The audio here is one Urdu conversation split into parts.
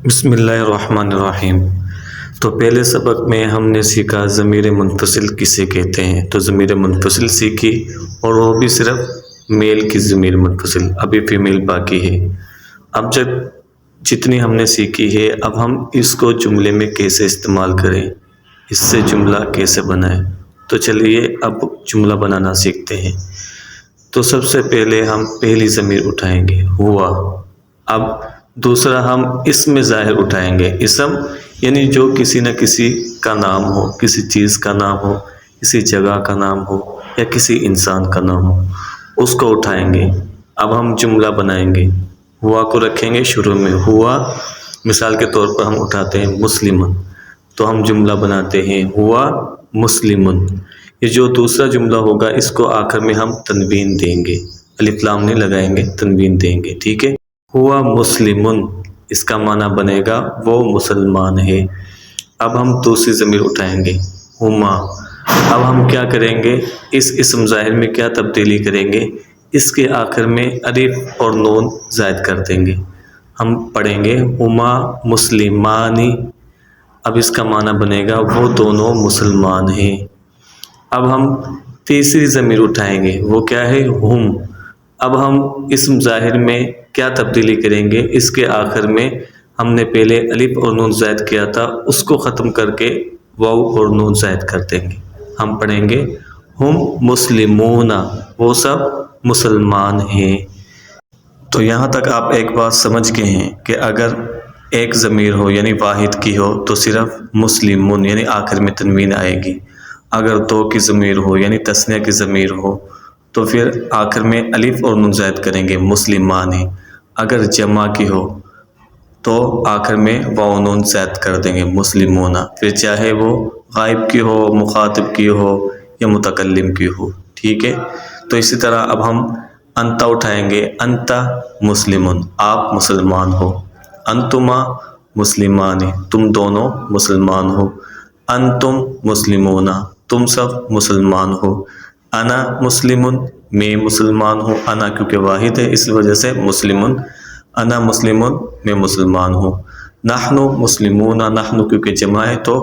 بسم اللہ الرحمن الرحیم۔ تو پہلے سبق میں ہم نے سیکھا ضمیر منفصل کسے کہتے ہیں، تو ضمیر منفصل سیکھی اور وہ بھی صرف میل کی ضمیر منفصل، ابھی فیمیل باقی ہے۔ اب جتنی ہم نے سیکھی ہے، اب ہم اس کو جملے میں کیسے استعمال کریں، اس سے جملہ کیسے بنائیں۔ تو چلیے اب جملہ بنانا سیکھتے ہیں۔ تو سب سے پہلے ہم پہلی ضمیر اٹھائیں گے ہوا۔ اب دوسرا ہم اسم ظاہر اٹھائیں گے، اسم یعنی جو کسی نہ کسی کا نام ہو، کسی چیز کا نام ہو، کسی جگہ کا نام ہو یا کسی انسان کا نام ہو، اس کو اٹھائیں گے۔ اب ہم جملہ بنائیں گے، ہوا کو رکھیں گے شروع میں، ہوا مثال کے طور پر ہم اٹھاتے ہیں مسلمن، تو ہم جملہ بناتے ہیں ہوا مسلمن۔ یہ جو دوسرا جملہ ہوگا اس کو آخر میں ہم تنوین دیں گے، الف لام نہیں لگائیں گے، تنوین دیں گے، ٹھیک ہے۔ ہوا مسلمن، اس کا معنی بنے گا وہ مسلمان ہے۔ اب ہم دوسری ضمیر اٹھائیں گے ہما۔ اب ہم کیا کریں گے، اس اسم ظاہر میں کیا تبدیلی کریں گے، اس کے آخر میں الف اور نون زائد کر دیں گے۔ ہم پڑھیں گے ہما مسلمانی، اب اس کا معنی بنے گا وہ دونوں مسلمان ہیں۔ اب ہم تیسری ضمیر اٹھائیں گے، وہ کیا ہے ہم۔ اب ہم اسم ظاہر میں کیا تبدیلی کریں گے، اس کے آخر میں ہم نے پہلے الف اور نون زائد کیا تھا، اس کو ختم کر کے واو اور نون زائد کر دیں گے۔ ہم پڑھیں گے ہم مسلمون، وہ سب مسلمان ہیں۔ تو یہاں تک آپ ایک بات سمجھ گئے ہیں کہ اگر ایک ضمیر ہو یعنی واحد کی ہو تو صرف مسلمون یعنی آخر میں تنوین آئے گی۔ اگر دو کی ضمیر ہو یعنی تثنیہ کی ضمیر ہو تو پھر آخر میں الف اور نون زائد کریں گے مسلمان ہیں۔ اگر جمع کی ہو تو آخر میں واو نون زائد کر دیں گے مسلمون، پھر چاہے وہ غائب کی ہو، مخاطب کی ہو یا متکلم کی ہو، ٹھیک ہے۔ تو اسی طرح اب ہم انتا اٹھائیں گے، انتا مسلمون، آپ مسلمان ہو۔ انتما مسلمان، تم دونوں مسلمان ہو۔ انتم مسلمون، تم سب مسلمان ہو۔ انا مسلمون، میں مسلمان ہوں، انا کیونکہ واحد ہے اس وجہ سے مسلمون، انا مسلمون، میں مسلمان ہوں۔ نحن مسلمون، نحن کیونکہ جمع ہے تو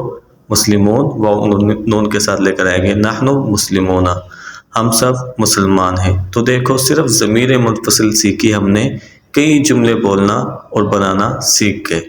مسلمون واو نون کے ساتھ لے کر آئیں گے، نحن مسلمون، ہم سب مسلمان ہیں۔ تو دیکھو صرف ضمیر منفصل سیکھی ہم نے، کئی جملے بولنا اور بنانا سیکھ گئے۔